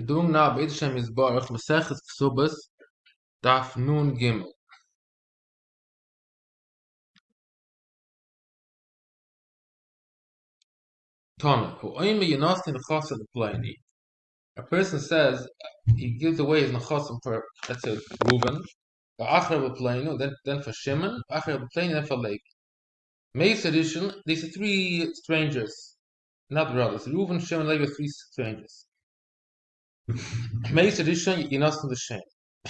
We're doing now Beit Hashem Yisbarach Maseches Kesubos Daf Nun Gimel. Tana. U'oime Yinasti Nechasa L'Pleini. A person says he gives away his Nechasim for, let's say, Reuben, V'achar L'Pleinu, then for Shimon, V'achar L'Pleinu, then for Levi. Meis edition, these are three strangers, not brothers. Reuben, Shimon, Levi are three strangers. Meis edition Yinasti L'Shem.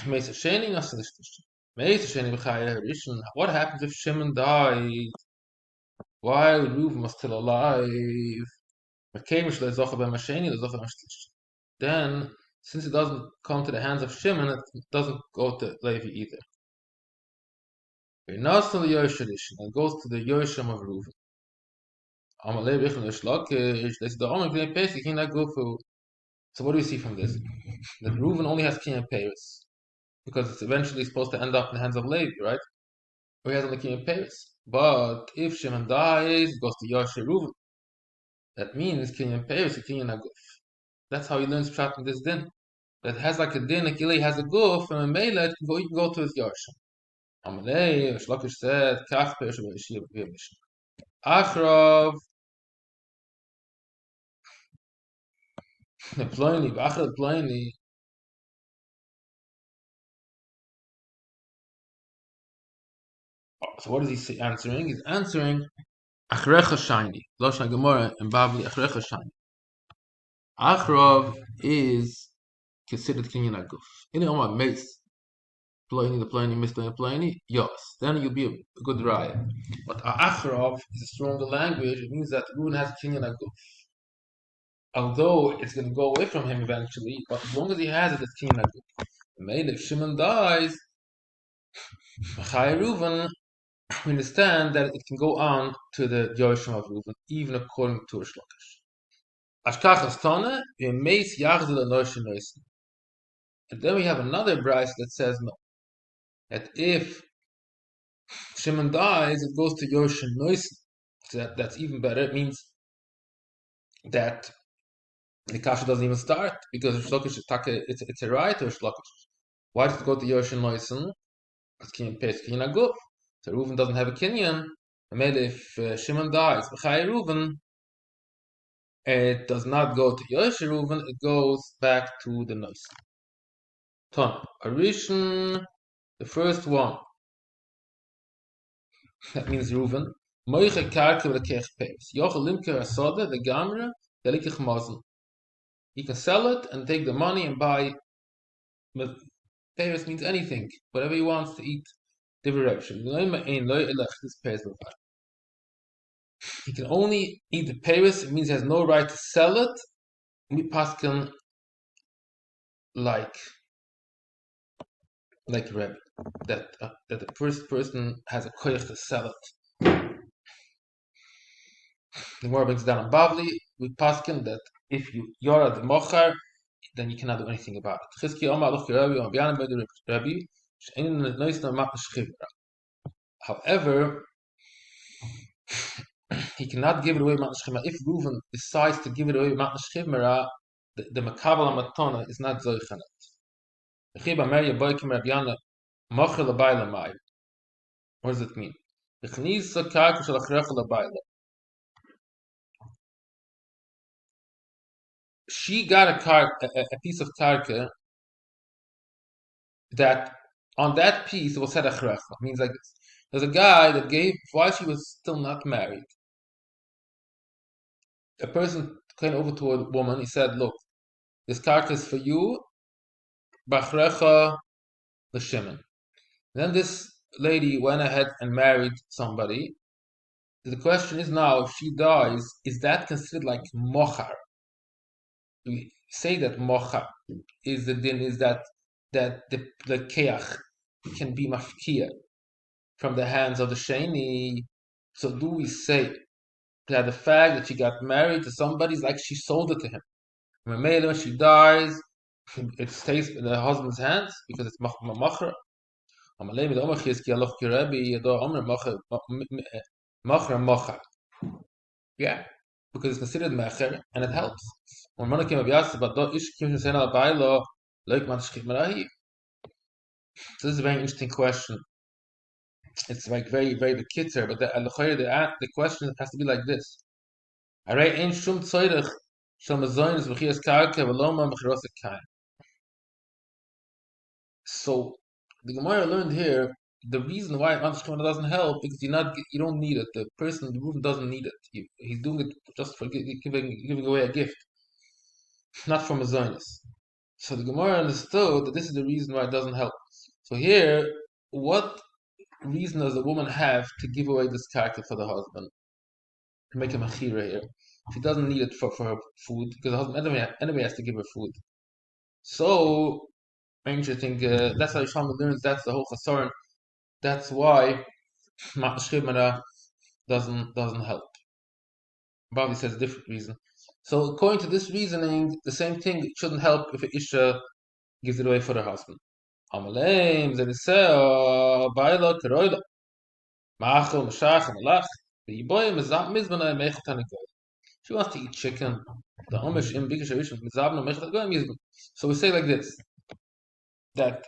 Meis Sheni Yinasti L'Shem. Meis Sheni B'chaya edition. What happens if Shimon dies while Reuben was still alive? Then, since it doesn't come to the hands of Shimon, it doesn't go to Levi either. It goes to the Yoshim of Reuven. So what do we see from this? That Reuven only has King and Paris, because it's eventually supposed to end up in the hands of Levi, right? Or he has only King and Paris. But if Shimon dies, it goes to Yoshim Reuven. That means King and Paris, King and Aguf. That's how he learns Pshat in this din. That has like a din, like Ilay has a goof, and a Mela, it can go to his Yarshim. Amalei, Shlakish said, Kach Perish of Yeshiva Vivish. Achrav, Neploni, Achrav Ploni. So what is he answering? He's answering Achrecha Shiny. Loshna Gemara and Babli Achrecha Shiny. Achrav is considered Kinyan Aguf. In the Omar Mace. The pliny, Mr. the pliny, yes. Then you'll be a good raya. But Achrov is a stronger language. It means that Reuven has Kinyan Aguf. Although it's going to go away from him eventually, but as long as he has it, it's Kinyan Aguf. Maybe if Shimon dies, Reuven, we understand that it can go on to the Yoshim of Reuven, even according to Shlokish. Ashkachas Tana, Meis Yachzil Anoshim Noisim. And then we have another Bryce that says no. That if Shimon dies, it goes to Yoshim Noisim. So that's even better. It means that the kasha doesn't even start because it's a right to Shlokish. Why does it go to Yoshim Noisim? Because Kinyan Pes Kinyan Aguf. So Reuven doesn't have a Kinyan. And maybe if Shimon dies, B'chai Reuven, it does not go to Yoshim Reuven. It goes back to the Noisim. Ton Arishon, the first one. That means Reuven. Moiche karke v'lekech peis. Yochel limker asoda, the gamre, the likich mazen. He can sell it and take the money and buy. But peis means anything, whatever he wants to eat. He can only eat the peis. It means he has no right to sell it. We paskin like Rebbe, that the first person has a koyach to sell it. The more brings down on Bavli, we paskin that if you're the mochar, then you cannot do anything about it. However, he cannot give it away matna shchimera. If Reuven decides to give it away matna shchimera, the makabel matona is not zoichanet. What does it mean? She got a piece of karka that on that piece it was said achrecha. Means like this. There's a guy that gave, while she was still not married, a person came over to a woman. He said, "Look, this karka is for you, bachrecha l'shimon." Then this lady went ahead and married somebody. The question is now, if she dies, is that considered like mochar? We say that mochar is the din, is that the keach can be mafkia from the hands of the sheni. So do we say that the fact that she got married to somebody is like she sold it to him? When she dies, it stays in the husband's hands because it's machra. Yeah. because it's considered mecher and it helps. When man came up but do ish kim sen al bailo like man shkit marahi. So this is a very interesting question. It's like very the kitter, but the question has to be like this. Array ein shum tzoyrich shel mazoin is b'chias karka v'loma b'chiros kain. So the Gemara learned here the reason why Manashkimana doesn't help because you don't need it. The person, the room doesn't need it. He's doing it just for giving away a gift, not from a Zionist. So the Gemara understood that this is the reason why it doesn't help. So here, what reason does the woman have to give away this character for the husband? To make him a chira here. She doesn't need it for her food because the husband anyway has to give her food. So, interesting. That's how Yisham learns. That's the whole chasarn. That's why Ma'ashkimara doesn't help. Bobby says a different reason. So according to this reasoning, the same thing shouldn't help if an Isha gives it away for her husband. Amaleim zeniseo baila teroida ma'achel mashach malach v'yiboyim mizab mizbana mechel tanigoy. She wants to eat chicken. The Amish in Bikish Arish mizab no mechel tanigoy. So we say like this, that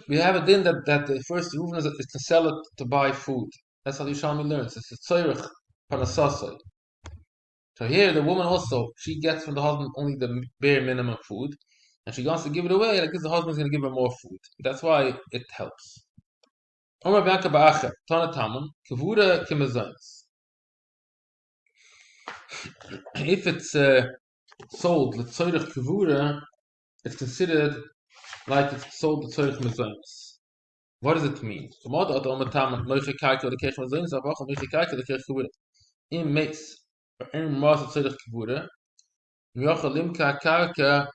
we have a din that the first Reuven is to sell it to buy food. That's how the Yishalmi learns. It's a tzoyrich panasasai. So here the woman also, she gets from the husband only the bare minimum food, and she wants to give it away, like this the husband's going to give her more food. That's why it helps. Omar Bianca Ba'acher, Tana Tamun, Kavura Kimazonis. If it's sold, the Tzoyrich Kavura, it's considered like it's sold the Tzoyrich Mazonis. What does it mean? In mace, or in Mars of Tzedek Kavura, Yochalimka Karka.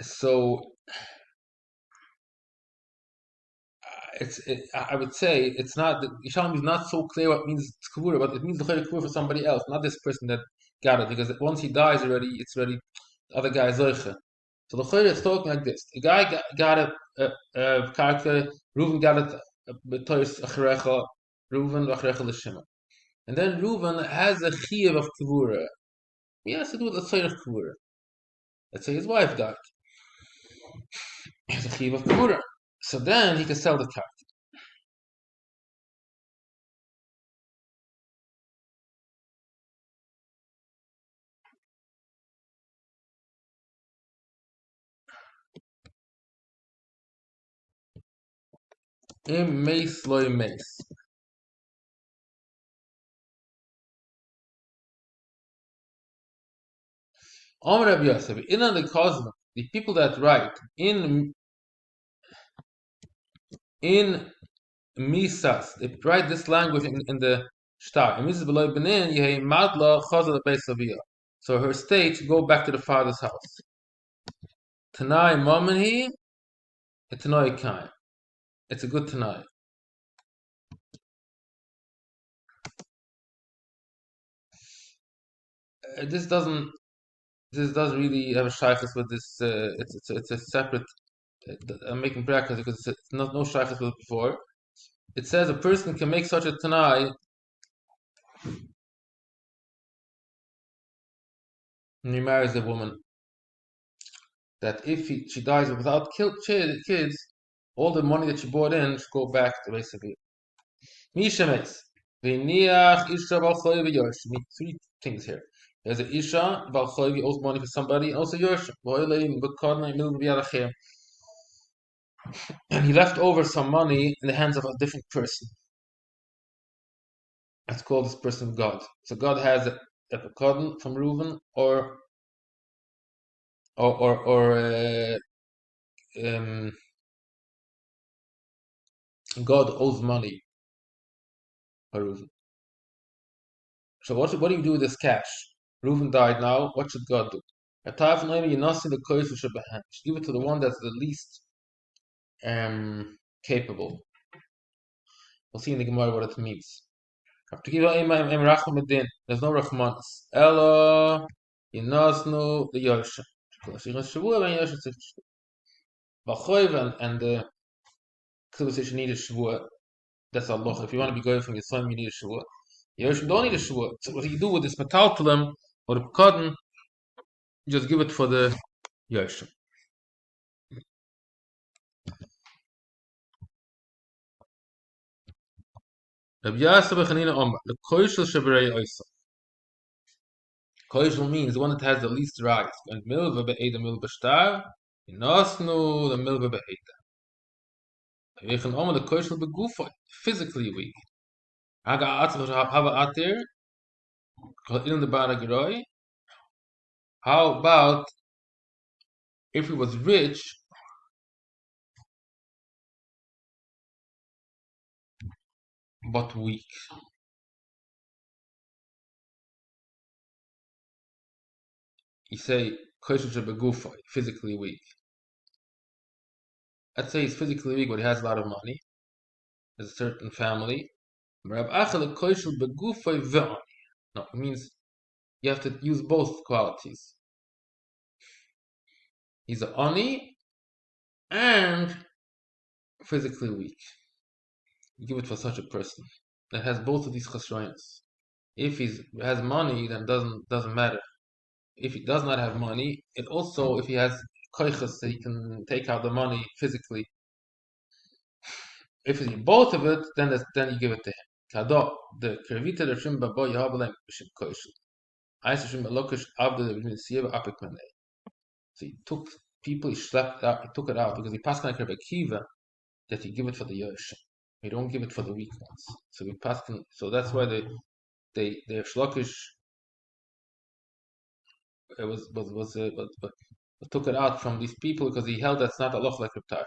So I would say it's not Yishalmi is not so clear what means Kavura, but it means the Kavura for somebody else, not this person that got it, because once he dies already, it's already the other guy Zoicha. So the Chayr is talking like this: the guy got it, Karka, Reuven got it, B'tois Acharecha, Reuven Acharecha L'Shimon, and then Reuven has a chiyuv of Kavura. He has to do with the Tzorich Kavura. Let's say his wife died. He has a chiyuv of Kavura. So then he can sell the car. Im meis loy meis. Om Rabbi Yosef, in the Cosmo, the people that write in Misas, they write this language in the Shtar. In Misas below Benin, Yehi Madla Chazal Beis Aviyah. So her state should go back to the father's house. Tanai Momani, Tanai Kain. It's a good Tanai. This doesn't really have a shaykhs with this. It's a separate. I'm making brackets because it's no shaykhs with it before. It says a person can make such a tanai when he marries a woman that if she dies without kids, all the money that she brought in should go back to basically. Mishames. V'niach isha balchoy v'yosh. Three things here. There's an isha balchoy owes money for somebody, and also yosh. And he left over some money in the hands of a different person. Let's call this person God. So God has a pekadon from Reuven, or God owes money for Reuven. So what do you do with this cash? Reuven died now. What should God do? Give it to the one that's the least capable. We'll see in the Gemara what it means. There's no Rachmanis. Ella Yinasnu the Yosha. And Kesubos you need a shvua. That's Allah. If you want to be going from your son, you need a shvua. Yoshim don't need a shvua. So what you do with this metaltalem or the cotton, you just give it for the Yoshim. Rabbi Yasser b'Chanina Omer, the koishel sheberei oisa. Koishel means the one that has the least rice. And milva be'eda milva shtar, inosnu the milva be'eda. Rabbi Omer, the koishel be'gufa, physically weak. Aga atzach hava atir, in the baragroi. How about if he was rich, but weak? You say koishel shebe'gufa, physically weak. Let's say he's physically weak, but he has a lot of money. There's a certain family. No, it means you have to use both qualities. He's an ani and physically weak. You give it for such a person that has both of these chesronos. If he has money, then doesn't matter. If he does not have money, it also if he has koiches, he can take out the money physically. If it's both of it, then you give it to him. Kado the kervita the shim babo yahabalem b'shim koishel. I shim lokish avda the b'min siyeva apik manei. So he took people, he slept out, he took it out because he passed like Rebbe Kiva that you give it for the Yoshim. You don't give it for the weak ones. So we passed, so that's why they shlokish it took it out from these people because he held that's not a loch like Reb Tarf.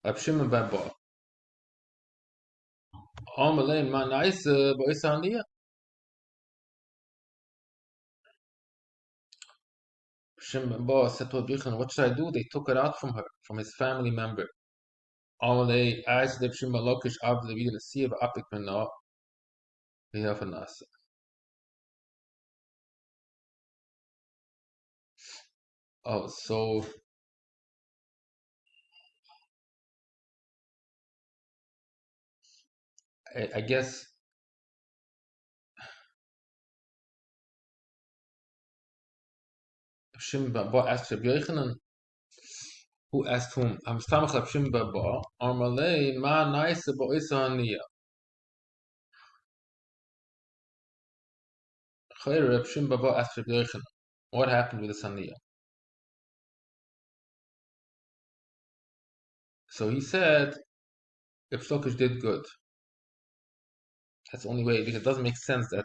Reb Shimon ben Bo. Amalei man nice boisandia. Shimon ben Bo said to Reb Yochanan, what should I do? They took it out from her, from his family member. Amalei asked Reb Shimon lokish avda the vidin siyev apik meno. Oh, so I guess Shimon ben Bo asked Rabbi Yochanan, who asked whom? I'm stamach Rabbi Shimon ben Bo. Amalei ma naise bo isa haniya. Rabbi Shimon ben Bo asked Rabbi Yochanan, what happened with the haniya? So he said, if Shlokish did good. That's the only way, because it doesn't make sense that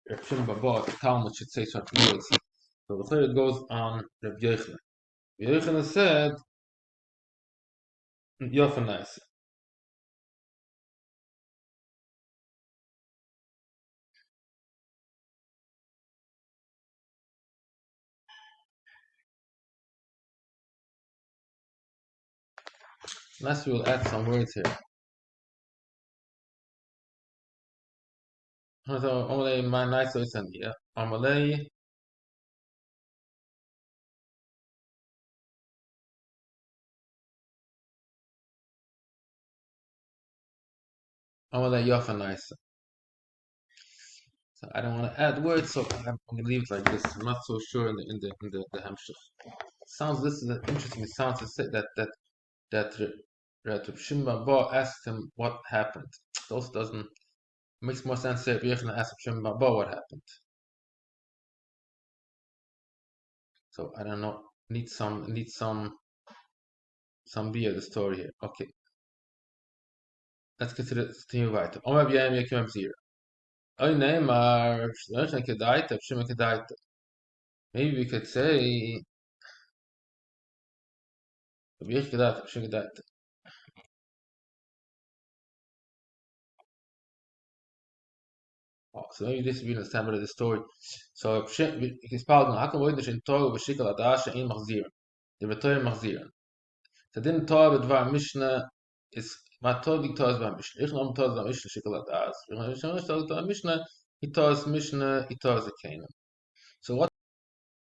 Rabbi Shimon ben Bo, the Talmud should say such words. So the third goes on Rabbi Yochanan. Rabbi Yochanan said, Yofa naise. Unless we will add some words here. So Amalei ma naise bo isa haniya. Amalei Yofa naise. So I don't want to add words, so I'm going to leave it like this. I'm not so sure in the Hamshach. Sounds this is interesting. It sounds to say that Reb Shimon Bo asked him what happened. It also doesn't makes more sense if you're going to ask Reb Shimon Bo what happened. So I don't know. Need some beer the story here. Okay, let's continue weiter. Omer b'yayim yakim abzir. Oh, Neymar, Reb Shimon Kedaita. Maybe we could say Reb Shimon Kedaita. Oh, so maybe this will be understand better the story. So he's probably how come we in Torah b'shikol adasha in machzirin. The Torah machzirin. So then Torah b'dvar Mishnah is ma Torah b'Torah b'Mishnah. Ich nom Torah b'Mishnah shikol adas. Ich nom Mishnah Torah b'Mishnah Itar is Mishnah, Itar is a Canaan. So what